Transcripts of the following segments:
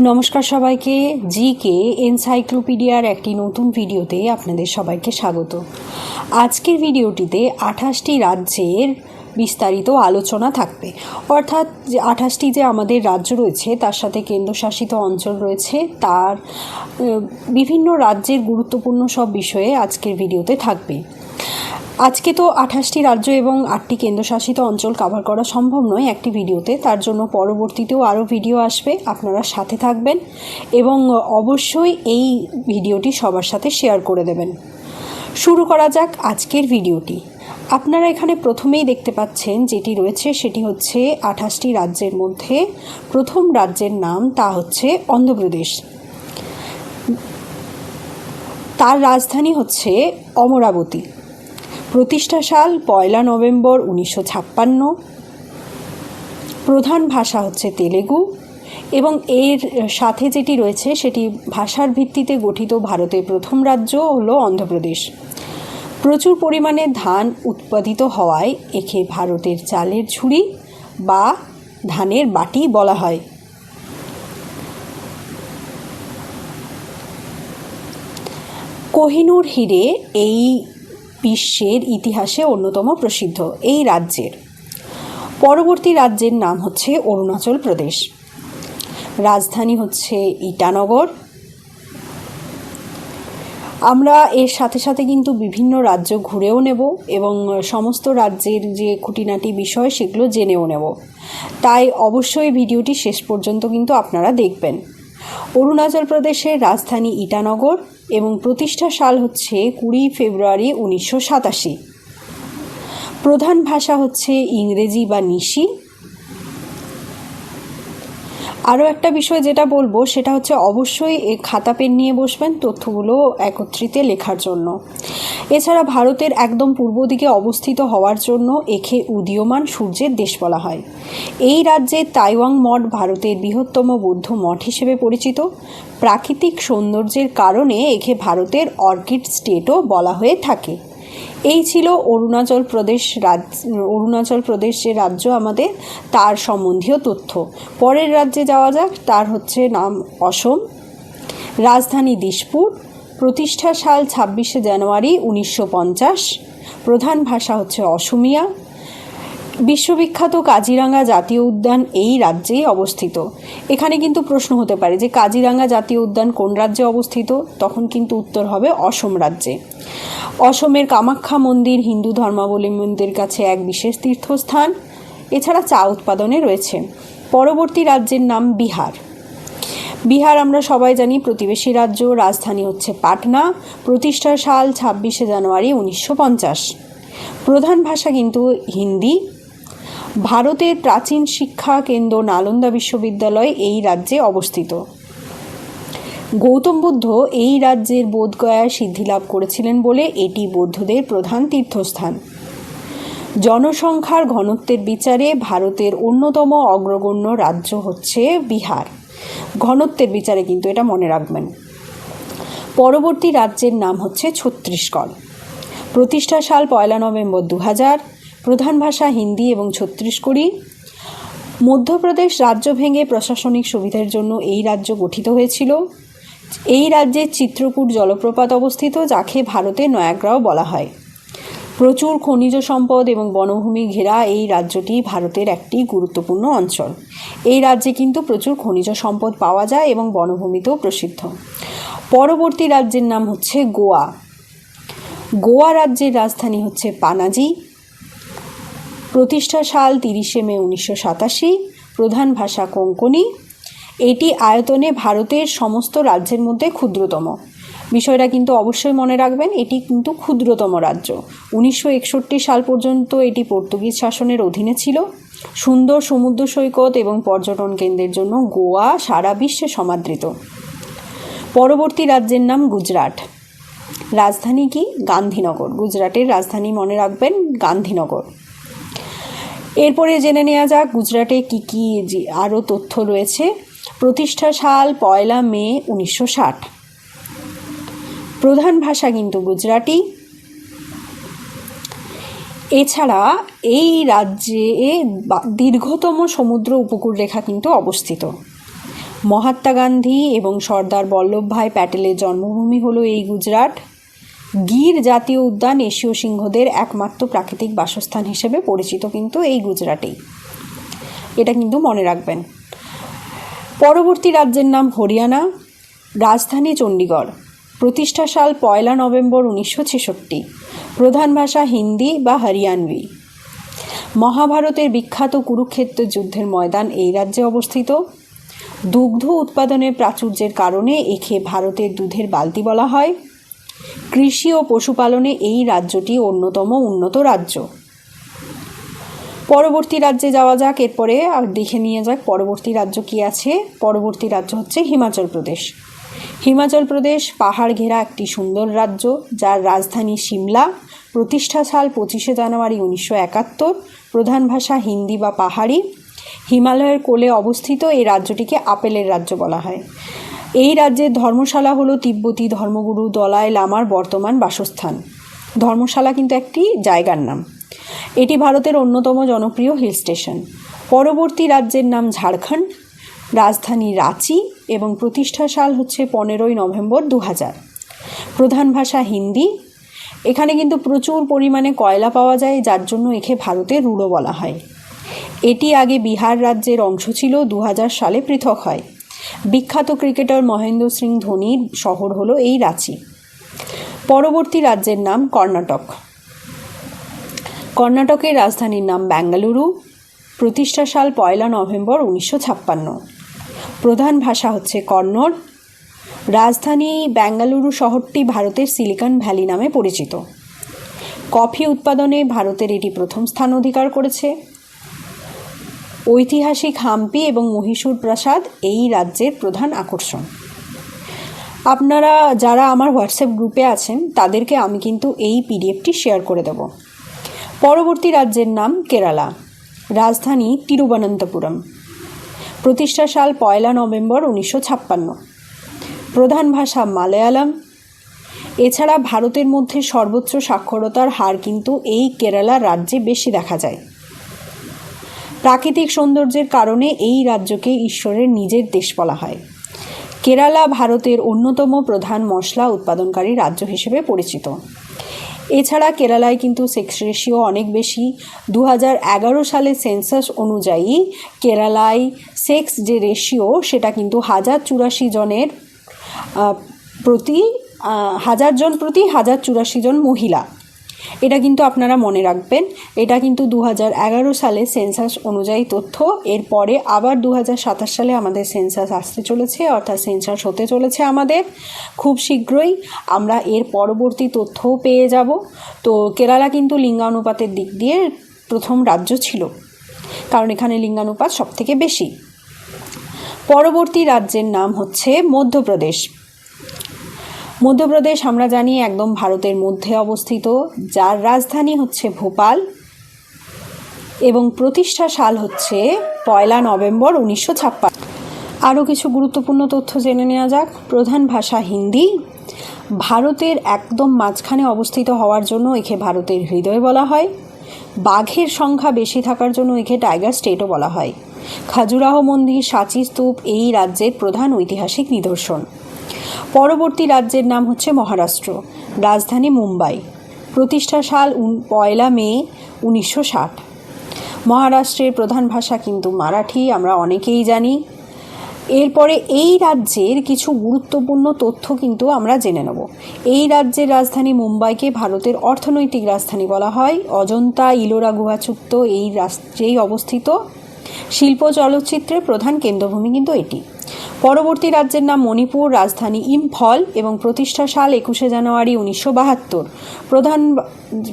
নমস্কার সবাইকে। জিকে এনসাইক্লোপিডিয়ার একটি নতুন ভিডিওতে আপনাদের সবাইকে স্বাগত। আজকের ভিডিওটিতে 28টি রাজ্যের বিস্তারিত আলোচনা থাকবে, অর্থাৎ যে 28টি যে আমাদের রাজ্য রয়েছে তার সাথে কেন্দ্রশাসিত অঞ্চল রয়েছে, তার বিভিন্ন রাজ্যের গুরুত্বপূর্ণ সব বিষয়ে আজকের ভিডিওতে থাকবে। আজকে তো 28টি রাজ্য এবং 8টি কেন্দ্রশাসিত অঞ্চল কভার করা সম্ভব নয় একটি ভিডিওতে, তার জন্য পরবর্তীতেও আরও ভিডিও আসবে, আপনারা সাথে থাকবেন এবং অবশ্যই এই ভিডিওটি সবার সাথে শেয়ার করে দেবেন। শুরু করা যাক আজকের ভিডিওটি। আপনারা এখানে প্রথমেই দেখতে পাচ্ছেন যেটি রয়েছে সেটি হচ্ছে 28টি রাজ্যের মধ্যে প্রথম রাজ্যের নাম, তা হচ্ছে অন্ধ্রপ্রদেশ। তার রাজধানী হচ্ছে অমরাবতী। প্রতিষ্ঠা সাল 1 নভেম্বর 1956। প্রধান ভাষা হচ্ছে তেলেগু এবং এর সাথে যেটি রয়েছে সেটি ভাষার ভিত্তিতে গঠিত ভারতের প্রথম রাজ্য হলো অন্ধ্রপ্রদেশ। প্রচুর পরিমাণে ধান উৎপাদিত হওয়ায় একে ভারতের চালের ঝুড়ি বা ধানের বাটি বলা হয়। কোহিনূর হিরে এই বিশ্বের ইতিহাসে অন্যতম প্রসিদ্ধ এই রাজ্যের। পরবর্তী রাজ্যের নাম হচ্ছে অরুণাচল প্রদেশ। রাজধানী হচ্ছে ইটানগর। আমরা এর সাথে সাথে কিন্তু বিভিন্ন রাজ্য ঘুরেও নেব এবং সমস্ত রাজ্যের যে খুঁটিনাটি বিষয় সেগুলো জেনেও নেব, তাই অবশ্যই ভিডিওটি শেষ পর্যন্ত কিন্তু আপনারা দেখবেন। অরুণাচল প্রদেশের রাজধানী ইটানগর এবং প্রতিষ্ঠা সাল হচ্ছে 20 ফেব্রুয়ারি 1987। প্রধান ভাষা হচ্ছে ইংরেজি বা নিশি। আরও একটা বিষয় যেটা বলবো সেটা হচ্ছে অবশ্যই খাতা পেন নিয়ে বসবেন তথ্যগুলো একত্রিত লেখার জন্য। এছাড়া ভারতের একদম পূর্ব দিকে অবস্থিত হওয়ার জন্য একে উদীয়মান সূর্যের দেশ বলা হয়। এই রাজ্যে তাইওয়াং মঠ ভারতের বৃহত্তম বৌদ্ধ মঠ হিসেবে পরিচিত। প্রাকৃতিক সৌন্দর্যের কারণে একে ভারতের অর্কিড স্টেটও বলা হয়ে থাকে। এই ছিল অরুণাচল প্রদেশ যে রাজ্য আমাদের, তার সম্বন্ধীয় তথ্য। পরের রাজ্যে যাওয়া যাক, তার হচ্ছে নাম অসম। রাজধানী দিসপুর। প্রতিষ্ঠা সাল 26 জানুয়ারি 1950। প্রধান ভাষা হচ্ছে অসমিয়া। বিশ্ববিখ্যাত কাজিরাঙ্গা জাতীয় উদ্যান এই রাজ্যেই অবস্থিত। এখানে কিন্তু প্রশ্ন হতে পারে যে কাজিরাঙ্গা জাতীয় উদ্যান কোন রাজ্যে অবস্থিত, তখন কিন্তু উত্তর হবে অসম রাজ্যে। অসমের কামাখ্যা মন্দির হিন্দু ধর্মাবলম্বীদের কাছে এক বিশেষ তীর্থস্থান। এছাড়া চা উৎপাদনে রয়েছে। পরবর্তী রাজ্যের নাম বিহার। বিহার আমরা সবাই জানি প্রতিবেশী রাজ্য। রাজধানী হচ্ছে পাটনা। প্রতিষ্ঠার সাল 26 জানুয়ারি 1950। প্রধান ভাষা কিন্তু হিন্দি। ভারতের প্রাচীন শিক্ষা কেন্দ্র নালন্দা বিশ্ববিদ্যালয় এই রাজ্যে অবস্থিত। গৌতম বুদ্ধ এই রাজ্যের বোধগয়ায় সিদ্ধিলাভ করেছিলেন বলে এটি বৌদ্ধদের প্রধান তীর্থস্থান। জনসংখ্যার ঘনত্বের বিচারে ভারতের অন্যতম অগ্রগণ্য রাজ্য হচ্ছে বিহার। ঘনত্বের বিচারে কিন্তু এটা মনে রাখবেন। পরবর্তী রাজ্যের নাম হচ্ছে ছত্তিশগড়। প্রতিষ্ঠা সাল 1 নভেম্বর 2000। প্রধান ভাষা হিন্দি এবং ছত্তিশগড়ি। মধ্যপ্রদেশ রাজ্য ভেঙে প্রশাসনিক সুবিধার জন্য এই রাজ্য গঠিত হয়েছিল। এই রাজ্যে চিত্রকূট জলপ্রপাত অবস্থিত, যাকে ভারতের নয়াগ্রাও বলা হয়। প্রচুর খনিজ সম্পদ এবং বনভূমি ঘেরা এই রাজ্যটি ভারতের একটি গুরুত্বপূর্ণ অঞ্চল। এই রাজ্যে কিন্তু প্রচুর খনিজ সম্পদ পাওয়া যায় এবং বনভূমিতেও প্রসিদ্ধ। পরবর্তী রাজ্যের নাম হচ্ছে গোয়া। গোয়া রাজ্যের রাজধানী হচ্ছে পানাজি। প্রতিষ্ঠা সাল 30 মে 1987। প্রধান ভাষা কোঙ্কনি। এটি আয়তনে ভারতের সমস্ত রাজ্যের মধ্যে ক্ষুদ্রতম। বিষয়টা কিন্তু অবশ্যই মনে রাখবেন, এটি কিন্তু ক্ষুদ্রতম রাজ্য। 1961 সাল পর্যন্ত এটি পর্তুগিজ শাসনের অধীনে ছিল। সুন্দর সমুদ্র সৈকত এবং পর্যটন কেন্দ্রের জন্য গোয়া সারা বিশ্বে সমাদৃত। পরবর্তী রাজ্যের নাম গুজরাট। রাজধানী কি? গান্ধীনগর। গুজরাটের রাজধানী মনে রাখবেন গান্ধীনগর। এরপরে জেনে নেওয়া যাক গুজরাটে কী কী আরও তথ্য রয়েছে। প্রতিষ্ঠা সাল 1 মে 1960। প্রধান ভাষা কিন্তু গুজরাটি। এছাড়া এই রাজ্যে দীর্ঘতম সমুদ্র উপকূলরেখা কিন্তু অবস্থিত। মহাত্মা গান্ধী এবং সর্দার বল্লভভাই প্যাটেলের জন্মভূমি হলো এই গুজরাট। গির জাতীয় উদ্যান এশীয় সিংহদের একমাত্র প্রাকৃতিক বাসস্থান হিসেবে পরিচিত কিন্তু এই গুজরাটেই, এটা কিন্তু মনে রাখবেন। পরবর্তী রাজ্যের নাম হরিয়ানা, রাজধানী চণ্ডীগড়, প্রতিষ্ঠা সাল 1 নভেম্বর 1966, প্রধান ভাষা হিন্দি বা হরিয়ানভি। মহাভারতের বিখ্যাত কুরুক্ষেত্র যুদ্ধের ময়দান এই রাজ্যে অবস্থিত। দুগ্ধ উৎপাদনের প্রাচুর্যের কারণে একে ভারতের দুধের বালতি বলা হয়। কৃষি ও পশুপালনে এই রাজ্যটি অন্যতম উন্নত রাজ্য। পরবর্তী রাজ্যে যাওয়া যাক, এরপরে আর দেখে নিয়ে যাক পরবর্তী রাজ্য কি আছে। পরবর্তী রাজ্য হচ্ছে হিমাচল প্রদেশ। হিমাচল প্রদেশ পাহাড় ঘেরা একটি সুন্দর রাজ্য, যার রাজধানী সিমলা, প্রতিষ্ঠা সাল 25 জানুয়ারি 1971, প্রধান ভাষা হিন্দি বা পাহাড়ি। হিমালয়ের কোলে অবস্থিত এই রাজ্যটিকে আপেলের রাজ্য বলা হয়। এই রাজ্যের ধর্মশালা হলো তিব্বতী ধর্মগুরু দলাই লামার বর্তমান বাসস্থান। ধর্মশালা কিন্তু একটি জায়গার নাম। এটি ভারতের অন্যতম জনপ্রিয় হিল স্টেশন। পরবর্তী রাজ্যের নাম ঝাড়খণ্ড, রাজধানী রাঁচি এবং প্রতিষ্ঠা সাল হচ্ছে 15 নভেম্বর 2000। প্রধান ভাষা হিন্দি। এখানে কিন্তু প্রচুর পরিমাণে কয়লা পাওয়া যায়, যার জন্য একে ভারতের রুড়ো বলা হয়। এটি আগে বিহার রাজ্যের অংশ ছিল, 2000 সালে পৃথক হয়। বিখ্যাত ক্রিকেটার মহেন্দ্র সিং ধোনির শহর হলো এই রাঁচি। পরবর্তী রাজ্যের নাম কর্ণাটক। কর্ণাটকের রাজধানীর নাম বেঙ্গালুরু, প্রতিষ্ঠা সাল 1 নভেম্বর 1956। প্রধান ভাষা হচ্ছে কন্নড়। রাজধানী বেঙ্গালুরু শহরটি ভারতের সিলিকন ভ্যালি নামে পরিচিত। কফি উৎপাদনে ভারতের এটি প্রথম স্থান অধিকার করেছে। ঐতিহাসিক হাম্পি এবং মহীশূর প্রাসাদ এই রাজ্যের প্রধান আকর্ষণ। আপনারা যারা আমার হোয়াটসঅ্যাপ গ্রুপে আছেন তাদেরকে আমি কিন্তু এই পিডিএফটি শেয়ার করে দেব। পরবর্তী রাজ্যের নাম কেরালা, রাজধানী তিরুবনন্তপুরম, প্রতিষ্ঠা সাল 1 নভেম্বর 1956। প্রধান ভাষা মালয়ালম। এছাড়া ভারতের মধ্যে সর্বোচ্চ সাক্ষরতার হার কিন্তু এই কেরালা রাজ্যে বেশি দেখা যায়। প্রাকৃতিক সৌন্দর্যের কারণে এই রাজ্যকে ঈশ্বরের নিজের দেশ বলা হয়। কেরালা ভারতের অন্যতম প্রধান মশলা উৎপাদনকারী রাজ্য হিসেবে পরিচিত। এছাড়া কেরালায় কিন্তু সেক্স রেশিও অনেক বেশি। 2011 সালে সেন্সাস অনুযায়ী কেরালায় সেক্স যে রেশিও সেটা কিন্তু 1084 জনের প্রতি 1000 জন প্রতি 1084 জন মহিলা। এটা কিন্তু আপনারা মনে রাখবেন। এটা কিন্তু 2011 সালে সেন্সাস অনুযায়ী তথ্য। এরপরে আবার 2027 সালে আমাদের সেন্সাস আসতে চলেছে, অর্থাৎ সেন্সাস হতে চলেছে আমাদের খুব শীঘ্রই। আমরা এর পরবর্তী তথ্যও পেয়ে যাব। তো কেরালা কিন্তু লিঙ্গানুপাতের দিক দিয়ে প্রথম রাজ্য ছিল, কারণ এখানে লিঙ্গানুপাত সবথেকে বেশি। পরবর্তী রাজ্যের নাম হচ্ছে মধ্যপ্রদেশ। মধ্যপ্রদেশ আমরা জানি একদম ভারতের মধ্যে অবস্থিত, যার রাজধানী হচ্ছে ভোপাল এবং প্রতিষ্ঠা সাল হচ্ছে 1 নভেম্বর 1956। আরও কিছু গুরুত্বপূর্ণ তথ্য জেনে নেওয়া যাক। প্রধান ভাষা হিন্দি। ভারতের একদম মাঝখানে অবস্থিত হওয়ার জন্য একে ভারতের হৃদয় বলা হয়। বাঘের সংখ্যা বেশি থাকার জন্য একে টাইগার স্টেটও বলা হয়। খাজুরাহ মন্দির, সাঁচি স্তূপ এই রাজ্যের প্রধান ঐতিহাসিক নিদর্শন। পরবর্তী রাজ্যের নাম হচ্ছে মহারাষ্ট্র, রাজধানী মুম্বাই, প্রতিষ্ঠা সাল 1 মে 1960। মহারাষ্ট্রের প্রধান ভাষা কিন্তু মারাঠি, আমরা অনেকেই জানি। এরপরে এই রাজ্যের কিছু গুরুত্বপূর্ণ তথ্য কিন্তু আমরা জেনে নেব। এই রাজ্যের রাজধানী মুম্বাইকে ভারতের অর্থনৈতিক রাজধানী বলা হয়। অজন্তা ইলোরা গুহাযুক্ত এই রাজ্যেই অবস্থিত। শিল্প চলচ্চিত্রের প্রধান কেন্দ্রভূমি কিন্তু এটি। পরবর্তী রাজ্যের নাম মণিপুর, রাজধানী ইম্ফল এবং প্রতিষ্ঠা সাল 21 জানুয়ারি 1972।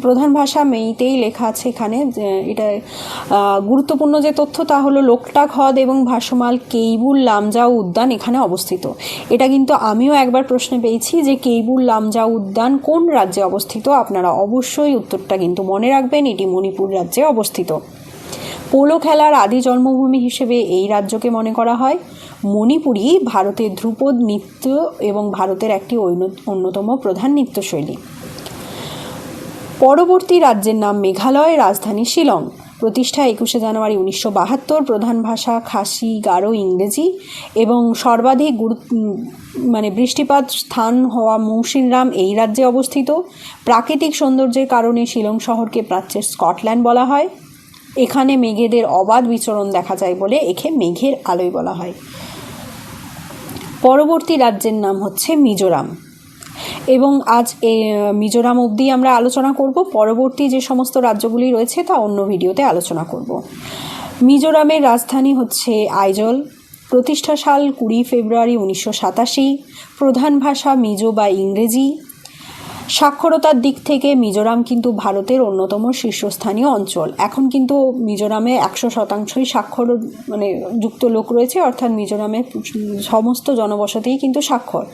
প্রধান ভাষা মেইতেই লেখা আছে এখানে। এটা গুরুত্বপূর্ণ যে তথ্য তা হলো লোকটাক হ্রদ এবং ভাসমাল কেইবুল লামজাও উদ্যান এখানে অবস্থিত। এটা কিন্তু আমিও একবার প্রশ্নে পেয়েছি যে কেইবুল লামজাও উদ্যান কোন রাজ্যে অবস্থিত। আপনারা অবশ্যই উত্তরটা কিন্তু মনে রাখবেন, এটি মণিপুর রাজ্যে অবস্থিত। পোলো খেলার আদি জন্মভূমি হিসেবে এই রাজ্যকে মনে করা হয়। মণিপুরি ভারতের ধ্রুপদ নৃত্য এবং ভারতের একটি অন্যতম প্রধান নৃত্যশৈলী। পরবর্তী রাজ্যের নাম মেঘালয়, রাজধানী শিলং, প্রতিষ্ঠা 21শে জানুয়ারি 1972, প্রধান ভাষা খাসি, গারো, ইংরেজি এবং সর্বাধিক বৃষ্টিপাত স্থান হওয়া মৌসিনরাম এই রাজ্যে অবস্থিত। প্রাকৃতিক সৌন্দর্যের কারণে শিলং শহরকে প্রাচ্যের স্কটল্যান্ড বলা হয়। এখানে মেঘেদের অবাধ বিচরণ দেখা যায় বলে একে মেঘের আলোয় বলা হয়। পরবর্তী রাজ্যের নাম হচ্ছে মিজোরাম এবং আজ মিজোরাম অবধি আমরা আলোচনা করব। পরবর্তী যে সমস্ত রাজ্যগুলি রয়েছে তা অন্য ভিডিওতে আলোচনা করব। মিজোরামের রাজধানী হচ্ছে আইজল। প্রতিষ্ঠা সাল 20 ফেব্রুয়ারি 1987। প্রধান ভাষা মিজো বা ইংরেজি। সাক্ষরতার দিক থেকে মিজোরাম কিন্তু ভারতের অন্যতম শীর্ষস্থানীয় অঞ্চল। এখন কিন্তু মিজোরামে 100% সাক্ষর যুক্ত লোক রয়েছে, অর্থাৎ মিজোরামের সমস্ত জনবসতিই কিন্তু সাক্ষর।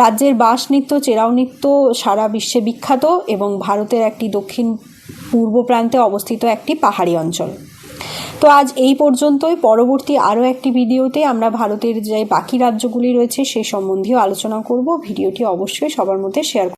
রাজ্যের বাস নৃত্য, চেরাও নৃত্য সারা বিশ্বে বিখ্যাত এবং ভারতের একটি দক্ষিণ পূর্ব প্রান্তে অবস্থিত একটি পাহাড়ি অঞ্চল। তো আজ এই পর্যন্তই। পরবর্তী আরও একটি ভিডিওতে আমরা ভারতের যে বাকি রাজ্যগুলি রয়েছে সে সম্বন্ধীয় আলোচনা করব। ভিডিওটি অবশ্যই সবার মধ্যে শেয়ার